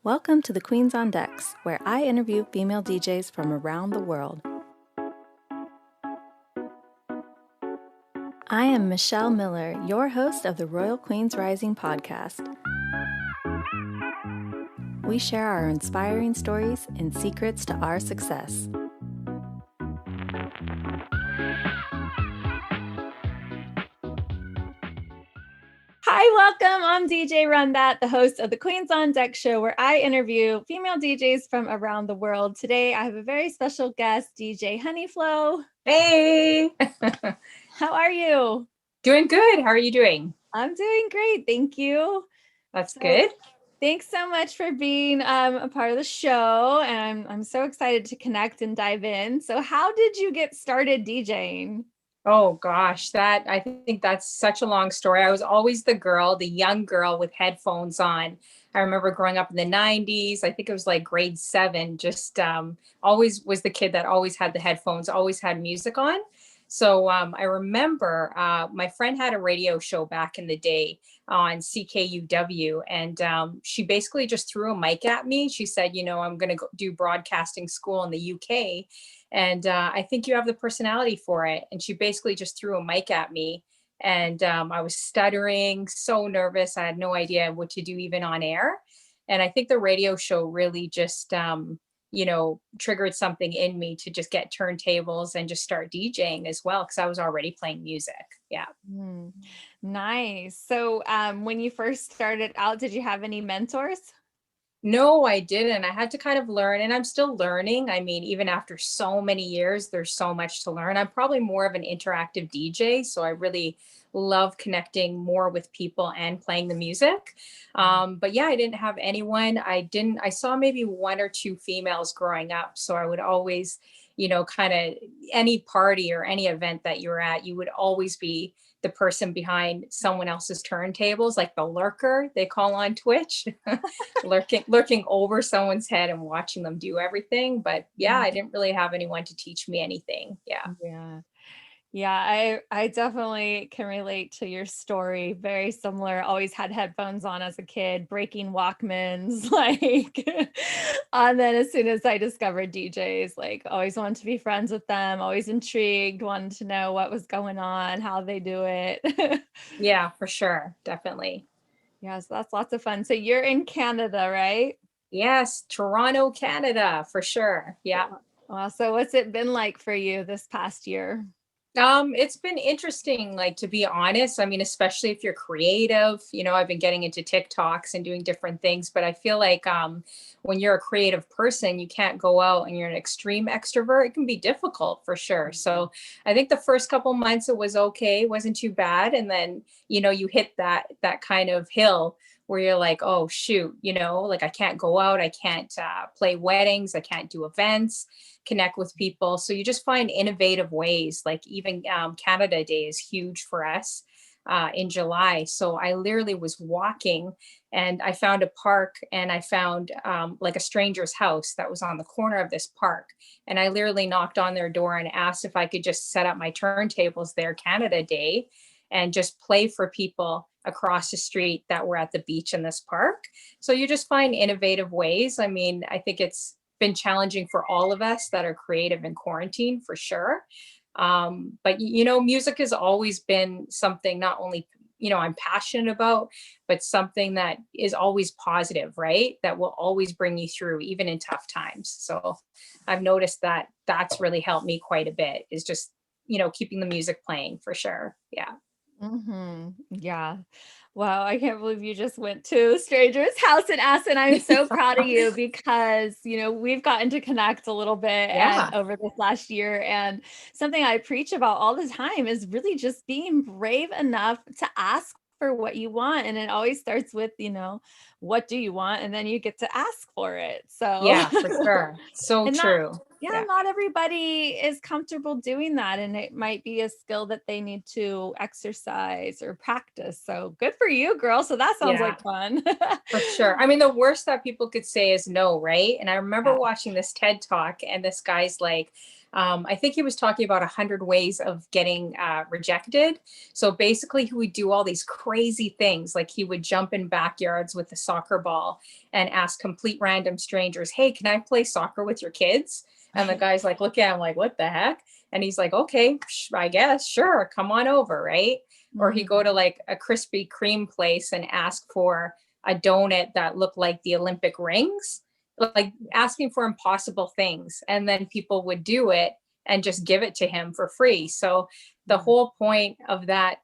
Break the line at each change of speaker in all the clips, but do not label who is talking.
Welcome to the Queens on Decks, where I interview female DJs from around the world. I am Michelle Miller, your host of the Royal Queens Rising podcast. We share our inspiring stories and secrets to our success. Hi, welcome. I'm DJ RunDat, the host of the Queens on Deck show, where I interview female DJs from around the world. Today, I have a very special guest, DJ Honeyflow.
Hey!
How are you?
Doing good. How are you doing?
I'm doing great. Thank you.
That's good.
Thanks so much for being a part of the show. And I'm so excited to connect and dive in. So how did you get started DJing?
Oh gosh, I think that's such a long story. I was always the young girl with headphones on. I remember growing up in the 90s. I think it was like grade 7, just always was the kid that always had the headphones, always had music on. So I remember my friend had a radio show back in the day on CKUW, and she basically just threw a mic at me. She said, I'm going to go do broadcasting school in the UK. And I think you have the personality for it. And she basically just threw a mic at me. And I was stuttering, so nervous. I had no idea what to do even on air. And I think the radio show really just, triggered something in me to just get turntables and just start DJing as well, because I was already playing music. Yeah.
Nice. So when you first started out, did you have any mentors?
No, I didn't. I had to kind of learn, and I'm still learning. I mean, even after so many years, there's so much to learn. I'm probably more of an interactive DJ, so I really love connecting more with people and playing the music. But yeah, I didn't have anyone. I saw maybe 1 or 2 females growing up. So I would always, kind of any party or any event that you were at, you would always be the person behind someone else's turntables, like the lurker they call on Twitch, lurking over someone's head and watching them do everything. But yeah, I didn't really have anyone to teach me anything.
Yeah, I definitely can relate to your story. Very similar. Always had headphones on as a kid, breaking Walkmans, and then as soon as I discovered DJs, always wanted to be friends with them, always intrigued, wanted to know what was going on, how they do it.
Yeah, for sure. Definitely.
Yeah, so that's lots of fun. So you're in Canada, right?
Yes, Toronto, Canada, for sure. Yeah.
Well, so what's it been like for you this past year?
It's been interesting, to be honest. I mean, especially if you're creative, I've been getting into TikToks and doing different things, but I feel like when you're a creative person, you can't go out and you're an extreme extrovert. It can be difficult for sure. So I think the first couple months it was okay, wasn't too bad. And then, you hit that kind of hill where you're like, oh shoot, I can't go out, I can't play weddings, I can't do events, connect with people. So you just find innovative ways, like even Canada Day is huge for us in July. So I literally was walking and I found a park, and I found a stranger's house that was on the corner of this park. And I literally knocked on their door and asked if I could just set up my turntables there Canada Day and just play for people across the street that were at the beach in this park. So you just find innovative ways. I mean, I think it's been challenging for all of us that are creative in quarantine, for sure. But music has always been something not only, I'm passionate about, but something that is always positive, right? That will always bring you through, even in tough times. So I've noticed that that's really helped me quite a bit, is just, keeping the music playing, for sure. Yeah.
Yeah. Wow. I can't believe you just went to a stranger's house and asked. And I'm so proud of you because, we've gotten to connect a little bit and over this last year. And something I preach about all the time is really just being brave enough to ask for what you want. And it always starts with, what do you want? And then you get to ask for it. So
yeah, for sure. So true.
Not everybody is comfortable doing that. And it might be a skill that they need to exercise or practice. So good for you, girl. So that sounds like fun.
For sure. I mean, the worst that people could say is no, right? And I remember watching this TED Talk, and this guy's like, I think he was talking about 100 ways of getting rejected. So basically he would do all these crazy things. Like he would jump in backyards with a soccer ball and ask complete random strangers, hey, can I play soccer with your kids? And the guy's like, look at him like, what the heck? And he's like, okay, I guess, sure, come on over, right? Mm-hmm. Or he'd go to like a Krispy Kreme place and ask for a donut that looked like the Olympic rings, like asking for impossible things. And then people would do it and just give it to him for free. So the whole point of that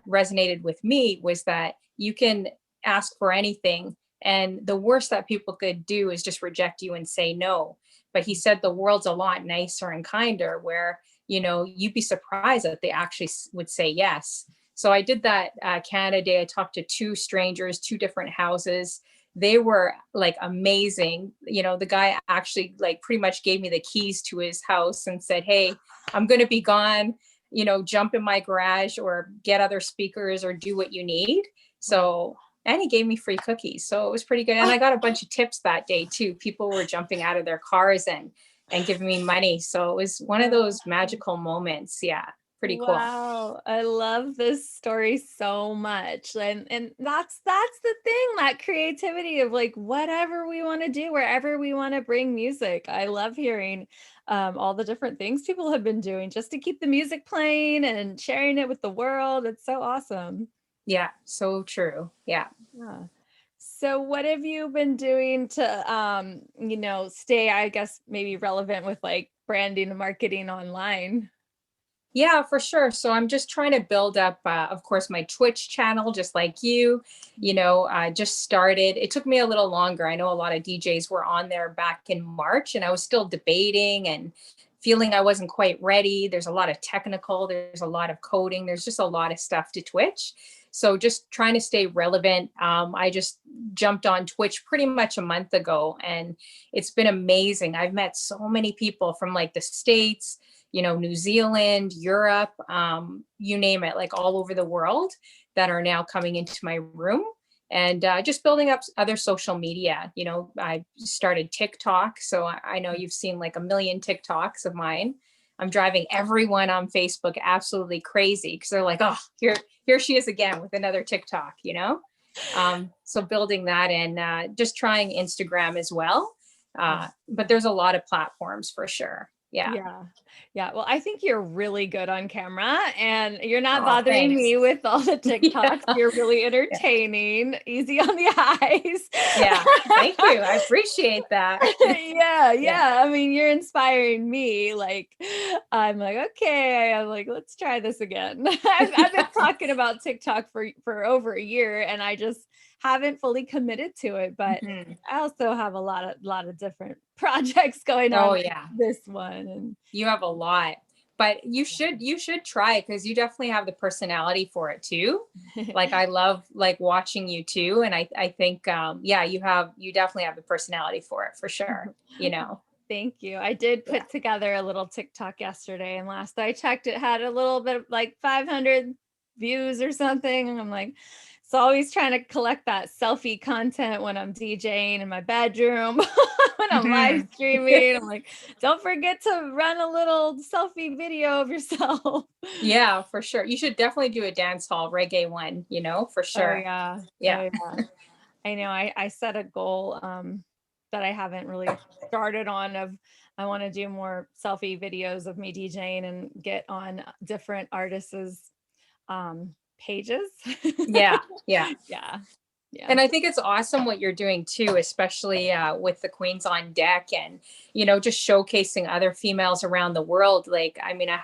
resonated with me was that you can ask for anything. And the worst that people could do is just reject you and say no. But he said the world's a lot nicer and kinder, where, you know, you'd be surprised that they actually would say yes. So I did that Canada Day. I talked to 2 strangers, 2 different houses. They were like amazing. You know, the guy actually like pretty much gave me the keys to his house and said, hey, I'm going to be gone, you know, jump in my garage or get other speakers or do what you need. So, and he gave me free cookies. So it was pretty good. And I got a bunch of tips that day too. People were jumping out of their cars and giving me money. So it was one of those magical moments. Yeah. Pretty cool.
Wow, I love this story so much. And that's the thing, that creativity of like whatever we want to do, wherever we want to bring music. I love hearing all the different things people have been doing just to keep the music playing and sharing it with the world. It's so awesome.
Yeah, so true. Yeah.
So what have you been doing to you know, stay, I guess, maybe relevant with like branding and marketing online?
Yeah, for sure. So I'm just trying to build up, of course, my Twitch channel, just like you know, I just started. It took me a little longer. I know a lot of DJs were on there back in March, and I was still debating and feeling I wasn't quite ready. There's a lot of technical, there's a lot of coding, there's just a lot of stuff to Twitch. So just trying to stay relevant. I just jumped on Twitch pretty much a month ago, and it's been amazing. I've met so many people from like the States, you know, New Zealand, Europe, you name it, like all over the world that are now coming into my room, and just building up other social media. You know, I started TikTok. So I know you've seen like a million TikToks of mine. I'm driving everyone on Facebook absolutely crazy because they're like, oh, here she is again with another TikTok, you know? So building that and just trying Instagram as well. But there's a lot of platforms for sure.
Yeah. Well, I think you're really good on camera and you're not bothering me with all the TikToks. You're really entertaining, easy on the eyes.
Yeah. Thank you. I appreciate that.
Yeah. I mean, you're inspiring me. Like, I'm like, okay. I'm like, let's try this again. I've been talking about TikTok for over a year, and I just haven't fully committed to it, but I also have a lot of different projects going on.
Oh yeah.
This one. And
you have a lot, but you should try, because you definitely have the personality for it too. Like I love like watching you too. And I think, you definitely have the personality for it for sure. You know?
Thank you. I did put together a little TikTok yesterday, and last I checked, it had a little bit of like 500 views or something. And I'm like, so always trying to collect that selfie content when I'm DJing in my bedroom, when I'm live streaming. I'm like, don't forget to run a little selfie video of yourself.
Yeah, for sure. You should definitely do a dance hall reggae one, you know, for sure.
Oh, yeah. I know I set a goal that I haven't really started on, of I want to do more selfie videos of me DJing and get on different artists' pages.
Yeah.
And
I think it's awesome what you're doing too, especially with the Queens on Deck, and, you know, just showcasing other females around the world. Like, I mean, I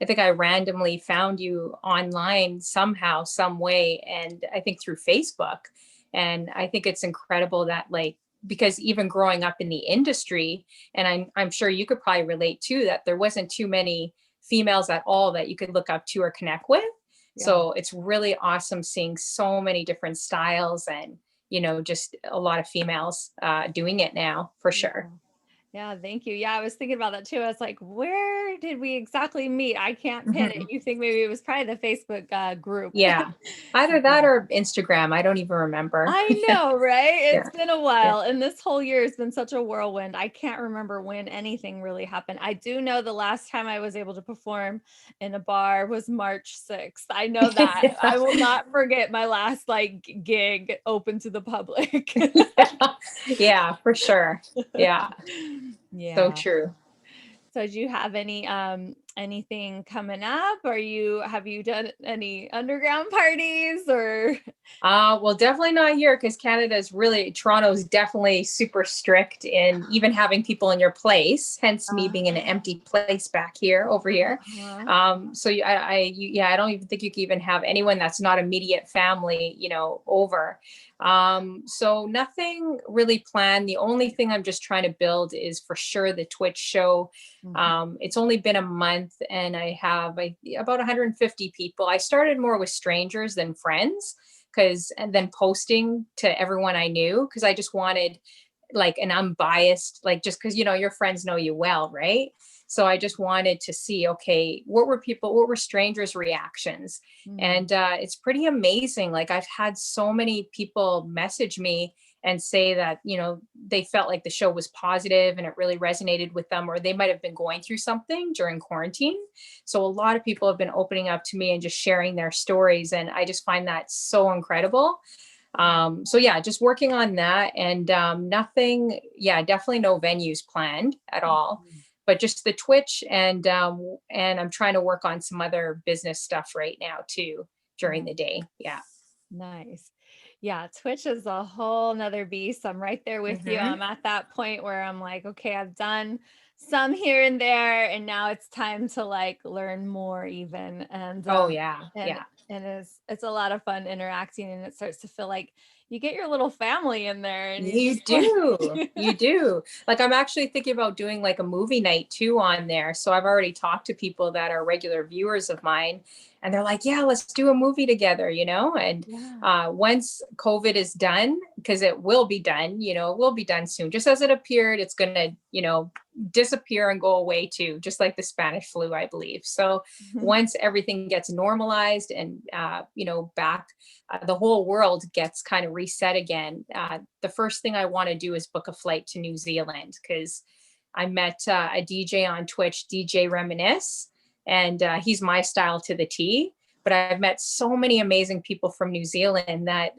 think I randomly found you online somehow, some way. And I think through Facebook. And I think it's incredible that, like, because even growing up in the industry, and I'm sure you could probably relate to that, there wasn't too many females at all that you could look up to or connect with. So it's really awesome seeing so many different styles and, you know, just a lot of females doing it now for sure.
Yeah, thank you. Yeah, I was thinking about that too. I was like, where where did we exactly meet? I can't pin it. You think maybe it was probably the Facebook group.
Yeah. Either that or Instagram. I don't even remember.
I know, right? It's been a while. And this whole year has been such a whirlwind. I can't remember when anything really happened. I do know the last time I was able to perform in a bar was March 6th. I know that. I will not forget my last like gig open to the public.
Yeah, for sure. Yeah.
Yeah.
So true.
So do you have any anything coming up? Have you done any underground parties or?
Well, definitely not here because Toronto's definitely super strict in even having people in your place, hence me being in an empty place over here. So I don't even think you can even have anyone that's not immediate family, over. So nothing really planned. The only thing I'm just trying to build is for sure the Twitch show. It's only been a month and I have about 150 people. I started more with strangers than friends and then posting to everyone I knew because I just wanted like an unbiased, like just because, your friends know you well, right? So I just wanted to see, okay, what were strangers' reactions? And it's pretty amazing. Like I've had so many people message me and say that, they felt like the show was positive and it really resonated with them, or they might have been going through something during quarantine. So a lot of people have been opening up to me and just sharing their stories. And I just find that so incredible. So yeah, just working on that and nothing, definitely no venues planned at all. But just the Twitch and I'm trying to work on some other business stuff right now too during the day. Yeah.
Nice. Yeah. Twitch is a whole nother beast. I'm right there with you. I'm at that point where I'm like, okay, I've done some here and there, and now it's time to like learn more even. And and it's a lot of fun interacting, and it starts to feel like you get your little family in there. And
you do. Like I'm actually thinking about doing like a movie night too on there. So I've already talked to people that are regular viewers of mine and they're like, yeah, let's do a movie together, and once COVID is done, because it will be done, it will be done soon. Just as it appeared, it's going to, disappear and go away too, just like the Spanish flu, I believe. So once everything gets normalized and, back, the whole world gets kind of reset again. The first thing I want to do is book a flight to New Zealand because I met a DJ on Twitch, DJ Reminisce, and he's my style to the T. But I've met so many amazing people from New Zealand that,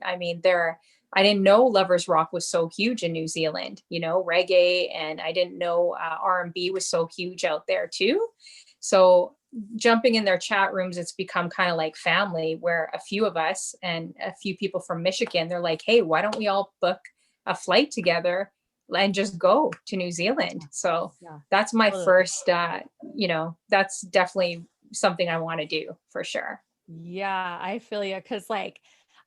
I didn't know Lovers Rock was so huge in New Zealand, reggae, and I didn't know R&B was so huge out there too. So jumping in their chat rooms, it's become kind of like family, where a few of us and a few people from Michigan, they're like, hey, why don't we all book a flight together and just go to New Zealand? So that's my first, that's definitely something I want to do for sure.
Yeah, I feel you. Cause like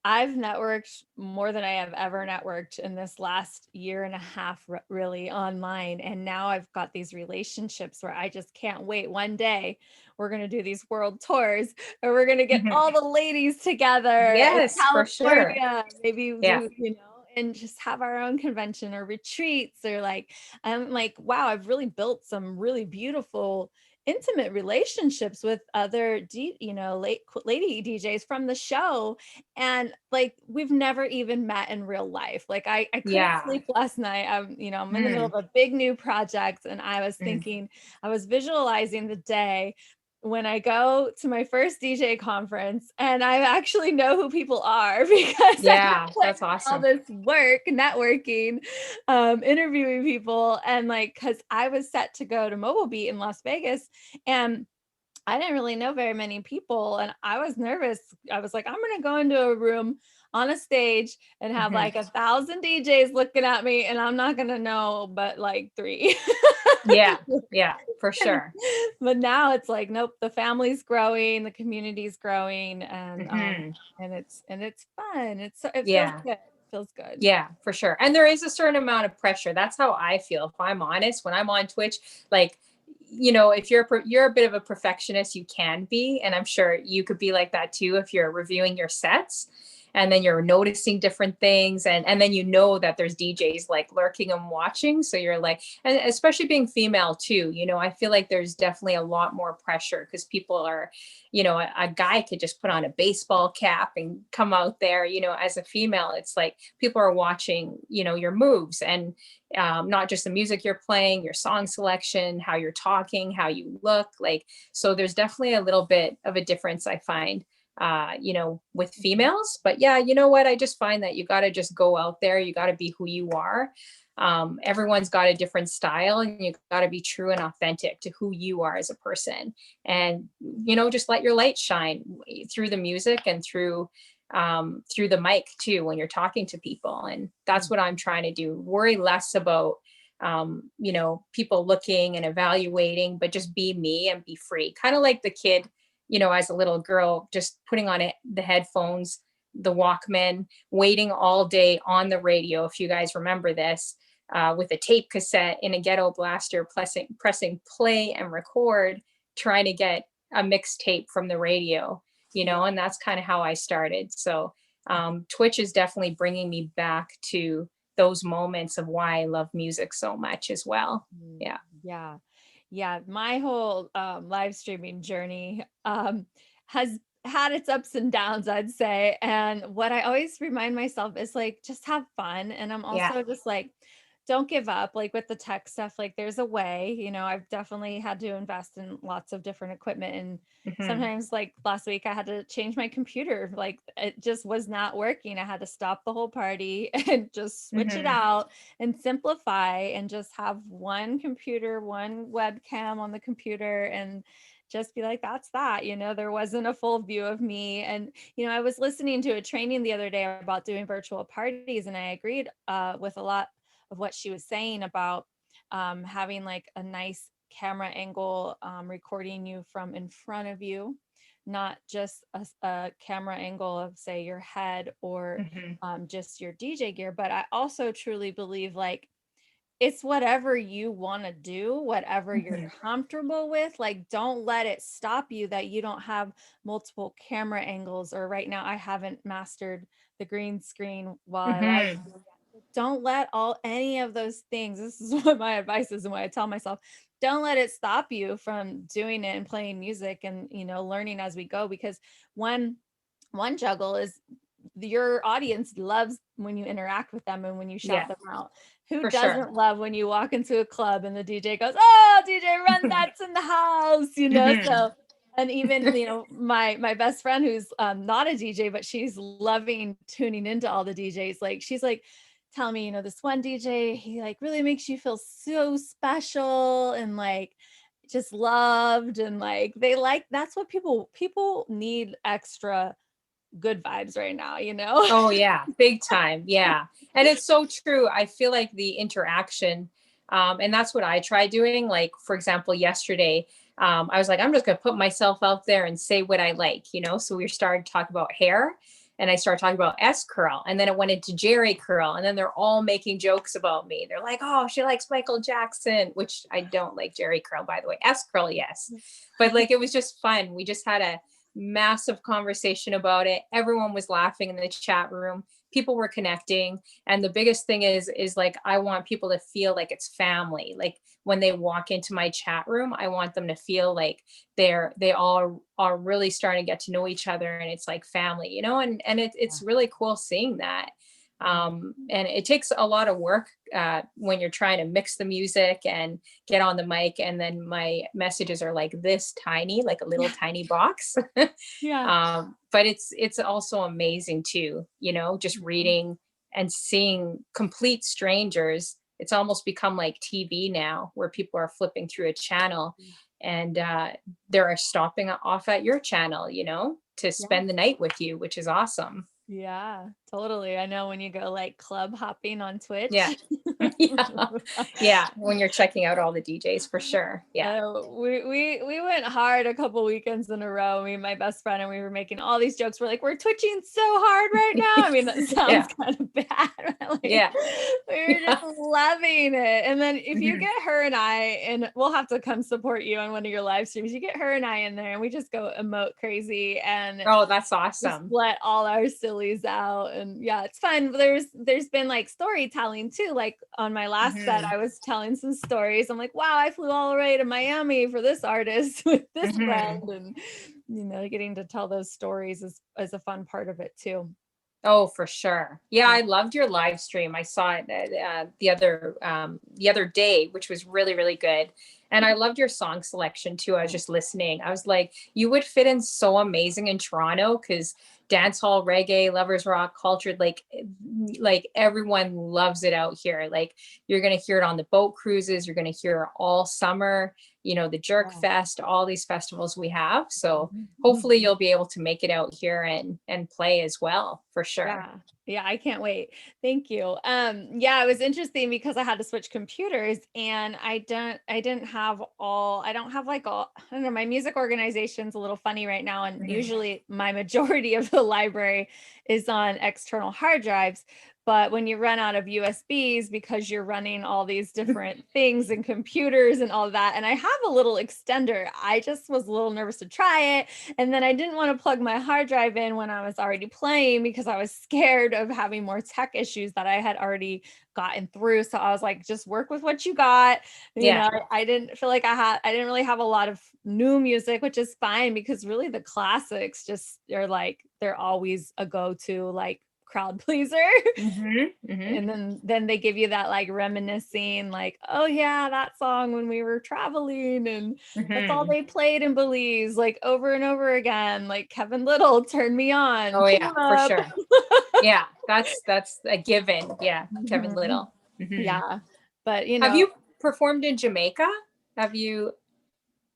I've networked more than I have ever networked in this last year and a half, really online. And now I've got these relationships where I just can't wait. One day we're going to do these world tours, or we're going to get all the ladies together.
Yes, for sure.
Maybe do, and just have our own convention or retreats, or like, I'm like, wow, I've really built some really beautiful intimate relationships with other lady DJs from the show, and like we've never even met in real life. Like I couldn't sleep last night. I'm in the middle of a big new project, and I was thinking, I was visualizing the day when I go to my first DJ conference and I actually know who people are, because
that's awesome.
All this work, networking, interviewing people, and like, cause I was set to go to Mobile Beat in Las Vegas, and I didn't really know very many people, and I was nervous. I was like, I'm going to go into a room on a stage and have like 1,000 DJs looking at me, and I'm not going to know but like 3.
Yeah, for sure.
But now it's like, nope, the family's growing, the community's growing, and it's fun. It feels good. Feels good.
Yeah, for sure. And there is a certain amount of pressure. That's how I feel. If I'm honest, when I'm on Twitch, like, if you're a bit of a perfectionist, you can be, and I'm sure you could be like that too if you're reviewing your sets. and then you're noticing different things, and then you know that there's DJs like lurking and watching. So you're like, and especially being female too, you know, I feel like there's definitely a lot more pressure because people are, you know, a guy could just put on a baseball cap and come out there, you know. As a female, it's like people are watching, you know, your moves, and not just the music you're playing, your song selection, how you're talking, how you look like. So there's definitely a little bit of a difference, I find, you know, with females. But yeah, you know what? I just find that you got to just go out there. You got to be who you are. Everyone's got a different style, and you got to be true and authentic to who you are as a person. And, you know, just let your light shine through the music and through the mic too, when you're talking to people. And that's what I'm trying to do. Worry less about, you know, people looking and evaluating, but just be me and be free. Kind of like the kid, you know, as a little girl, just putting on the headphones, the Walkman, waiting all day on the radio. If you guys remember this, with a tape cassette in a ghetto blaster, pressing play and record, trying to get a mixtape from the radio, you know. And that's kind of how I started. So Twitch is definitely bringing me back to those moments of why I love music so much as well. Yeah.
Yeah. My whole live streaming journey has had its ups and downs, I'd say. And what I always remind myself is like, just have fun. And I'm also just like, don't give up, like with the tech stuff, like there's a way, you know. I've definitely had to invest in lots of different equipment. And sometimes, like last week, I had to change my computer. Like it just was not working. I had to stop the whole party and just switch it out and simplify and just have one computer, one webcam on the computer, and just be like, that's that, you know. There wasn't a full view of me. And, you know, I was listening to a training the other day about doing virtual parties, and I agreed with a lot of what she was saying about having like a nice camera angle, recording you from in front of you, not just a camera angle of, say, your head or just your DJ gear. But I also truly believe like it's whatever you want to do, whatever you're comfortable with. Like, don't let it stop you that you don't have multiple camera angles, or right now I haven't mastered the green screen while I live. Don't let any of those things, this is what my advice is and what I tell myself, don't let it stop you from doing it and playing music and, you know, learning as we go. Because one juggle is your audience loves when you interact with them and when you shout them out. Who doesn't love when you walk into a club and the DJ goes, oh, DJ RunDat's in the house, you know? So, and even, you know, my best friend who's not a DJ, but she's loving tuning into all the DJs. Like, she's like, tell me, you know, this one DJ, he like really makes you feel so special and like just loved, and like they like, that's what people need, extra good vibes right now, you know?
Oh yeah, big time. Yeah. And it's so true. I feel like the interaction, and that's what I try doing. Like, for example, yesterday, I was like, I'm just going to put myself out there and say what I like, you know? So we started talking about hair, and I started talking about S curl, and then it went into Jerry curl. And then they're all making jokes about me. They're like, oh, she likes Michael Jackson, which I don't like Jerry curl, by the way. S curl, yes. But like, it was just fun. We just had a massive conversation about it. Everyone was laughing in the chat room. People were connecting. And the biggest thing is like, I want people to feel like it's family. Like when they walk into my chat room, I want them to feel like they all are really starting to get to know each other, and it's like family, you know. And it's really cool seeing that. And it takes a lot of work when you're trying to mix the music and get on the mic, and then my messages are like this tiny, like a little tiny box. But it's also amazing too, you know, just reading and seeing complete strangers. It's almost become like TV now, where people are flipping through a channel and they're stopping off at your channel, you know, to spend the night with you, which is awesome.
Yeah, totally. I know when you go like club hopping on Twitch.
Yeah. When you're checking out all the DJs, for sure. Yeah.
We went hard a couple weekends in a row, me and my best friend, and we were making all these jokes. We're like, we're twitching so hard right now. I mean, that sounds kind of bad. Like, we were just loving it. And then if you
Mhm.
get her and I, and we'll have to come support you on one of your live streams, you get her and I in there and we just go emote crazy and
Oh, that's
just
awesome.
let all our sillies out. And yeah, it's fun. There's been like storytelling too. Like on my last set,
Mhm.
I was telling some stories. I'm like, wow, I flew all the way to Miami for this artist with this friend.
Mhm.
And getting to tell those stories is a fun part of it too.
Oh, for sure. Yeah,
Yeah.
I loved your live stream. I saw it the other day, which was really, really good. And I loved your song selection too. I was just listening. I was like, you would fit in so amazing in Toronto because dancehall, reggae, lovers rock, cultured, like everyone loves it out here. Like you're gonna hear it on the boat cruises. You're gonna hear it all summer. The Jerk
Yeah.
Fest, all these festivals we have. So
Mhm.
hopefully you'll be able to make it out here and play as well, for sure.
Yeah. Yeah, I can't wait. Thank you. Yeah, it was interesting because I had to switch computers and I don't have like all, I don't know, my music organization's a little funny right now. And
Mhm.
usually my majority of the library is on external hard drives. But when you run out of USBs because you're running all these different things and computers and all that, and I have a little extender, I just was a little nervous to try it. And then I didn't want to plug my hard drive in when I was already playing because I was scared of having more tech issues that I had already gotten through. So I was like, just work with what you got.
Yeah.
I didn't feel like I didn't really have a lot of new music, which is fine because really the classics just are like, they're always a go-to, like crowd pleaser.
Hmm. Hmm.
And then they give you that like reminiscing, like, oh yeah, that song when we were traveling and that's all
Hmm.
they played in Belize, like over and over again, like Kevin Little, Turn Me On,
Oh
Cheer
yeah, for
'Em Up.
sure. Yeah, that's a given. Yeah, Kevin
Mhm.
Little. Hmm.
Yeah. But
Have you performed in Jamaica? Have you?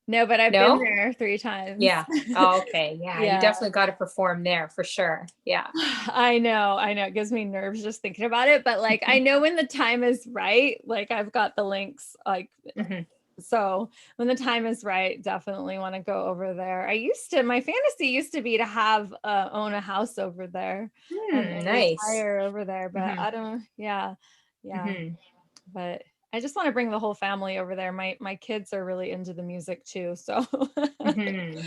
no, but I've been
No?
there 3 times.
Yeah. Oh, okay. Yeah, you
Yeah.
definitely got to perform there for sure. Yeah.
I know, I know. It gives me nerves just thinking about it, but like I know when the time is right, like I've got the links, like
Hmm.
so when the time is right, definitely want to go over there. My fantasy used to be to have own a house over there and
Nice.
retire over there, but
Hmm.
I don't, yeah, yeah.
Hmm.
But I just want to bring the whole family over there. My kids are really into the music too, so.
Hmm.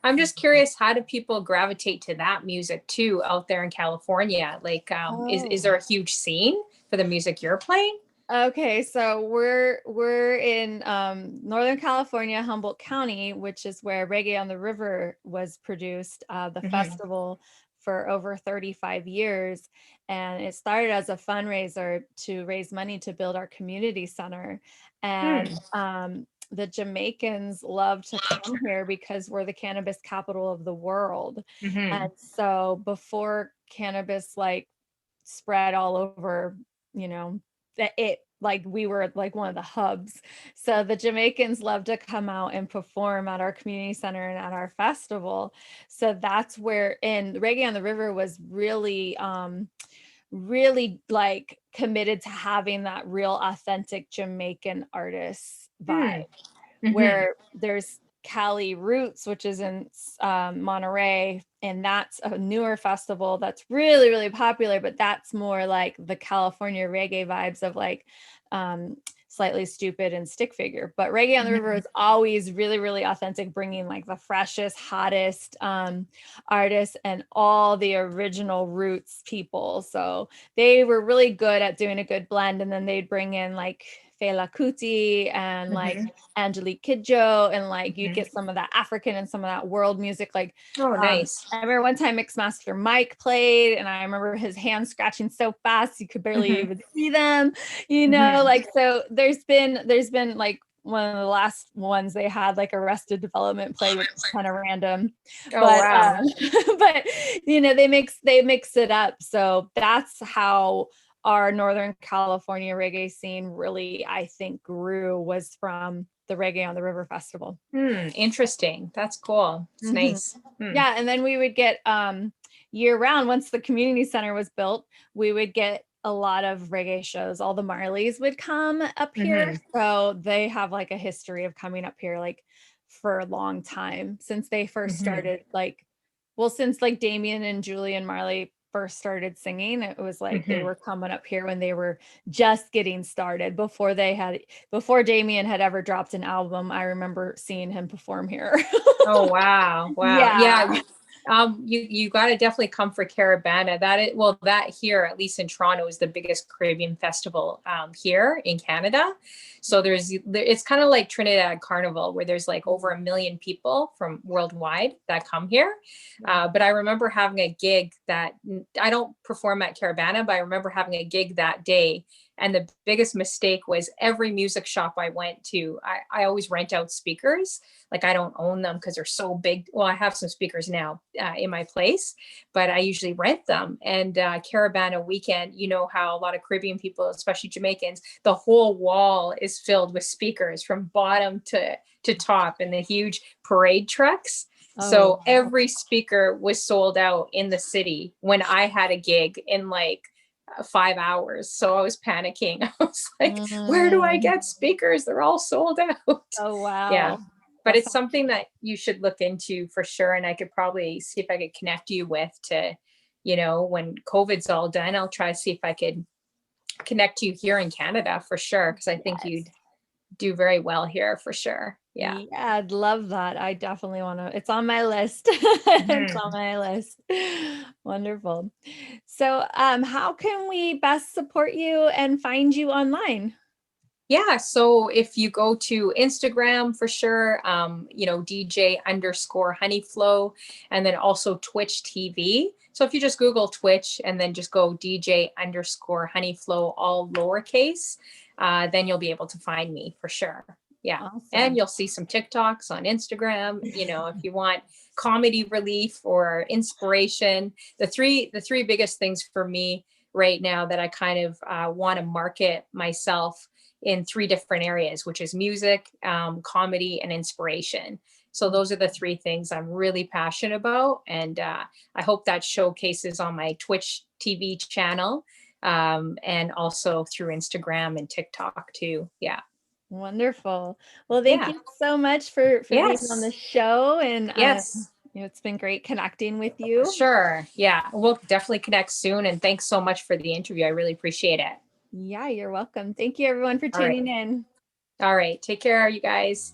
I'm just curious, how do people gravitate to that music too out there in California? Like, is
Oh.
there a huge scene for the music you're playing?
Okay, so we're in Northern California, Humboldt County, which is where Reggae on the River was produced, the
Hmm.
festival for over 35 years. And it started as a fundraiser to raise money to build our community center.
Hmm.
And the Jamaicans love to come here because we're the cannabis capital of the world.
Hmm.
And so before cannabis like spread all over, you know, that it like we were like one of the hubs. So the Jamaicans love to come out and perform at our community center and at our festival. So that's where, and Reggae on the River was really like committed to having that real authentic Jamaican artist
Hmm.
vibe,
Hmm.
where there's Cali Roots, which is in Monterey, and that's a newer festival that's really, really popular, but that's more like the California reggae vibes of like Slightly Stupid and Stick Figure. But Reggae on the River
Hmm.
is always really, really authentic, bringing like the freshest, hottest artists and all the original Roots people. So they were really good at doing a good blend, and then they'd bring in like Fela Kuti and like
Hmm.
Angelique Kidjo, and like you'd
Hmm.
get some of that African and some of that world music. Like
Oh, nice.
I remember one time Mixmaster Mike played, and I remember his hands scratching so fast you could barely
Hmm.
even see them,
Hmm.
like so there's been like one of the last ones they had like Arrested Development play, which is kind of random,
Oh,
but
wow.
but they mix it up. So that's how our Northern California reggae scene really, I think, grew, was from the Reggae on the River Festival.
Interesting. That's cool. It's
Mhm.
nice. Hmm.
Yeah, and then we would get year round, once the community center was built, we would get a lot of reggae shows. All the Marleys would come up here.
Hmm.
So they have like a history of coming up here like for a long time since they first
Hmm.
started, like, well, since like Damien and Julian Marley first started singing. It was like they were coming up here when they were just getting started before Damien had ever dropped an album. I remember seeing him perform here.
Oh, wow. Yeah. You got to definitely come for Caravana. That here, at least in Toronto, is the biggest Caribbean festival here in Canada. So it's kind of like Trinidad Carnival, where there's like over 1 million people from worldwide that come here. But I remember having a gig that I don't perform at Caravana, but I remember having a gig that day. And the biggest mistake was every music shop I went to, I always rent out speakers. Like, I don't own them because they're so big. Well, I have some speakers now in my place, but I usually rent them. And Caravana weekend, you know how a lot of Caribbean people, especially Jamaicans, the whole wall is filled with speakers from bottom to top in the huge parade trucks. So every speaker was sold out in the city when I had a gig in like 5 hours. So I was panicking. I was like, where do I get speakers? They're all sold out.
Oh, wow.
Yeah. But it's something that you should look into for sure. And I could probably see if I could connect you with when COVID's all done, I'll try to see if I could connect you here in Canada for sure. Cause I think you'd do very well here for sure. Yeah.
I'd love that. I definitely want to, it's on my list. It's on my list. Wonderful. So, how can we best support you and find you online?
Yeah. So if you go to Instagram for sure, DJ_Honeyflow, and then also Twitch TV. So if you just Google Twitch and then just go DJ_Honeyflow, all lowercase, then you'll be able to find me for sure. Yeah. Awesome. And you'll see some TikToks on Instagram, if you want comedy relief or inspiration. The three biggest things for me right now that I kind of want to market myself in 3 different areas, which is music, comedy, and inspiration. So those are the 3 things I'm really passionate about. And I hope that showcases on my Twitch TV channel, and also through Instagram and TikTok too. Yeah.
Wonderful. Well, thank you so much for being on the show. And it's been great connecting with you.
Sure. Yeah. We'll definitely connect soon. And thanks so much for the interview. I really appreciate it.
Yeah, you're welcome. Thank you everyone for tuning in.
All right. Take care, you guys.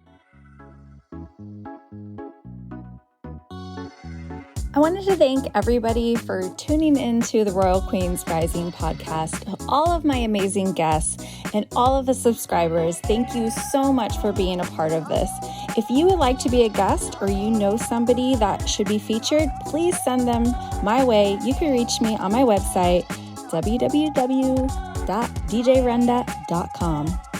I wanted to thank everybody for tuning into the Royal Queens Rising podcast. All of my amazing guests and all of the subscribers, thank you so much for being a part of this. If you would like to be a guest or you know somebody that should be featured, please send them my way. You can reach me on my website, www.djrundat.com.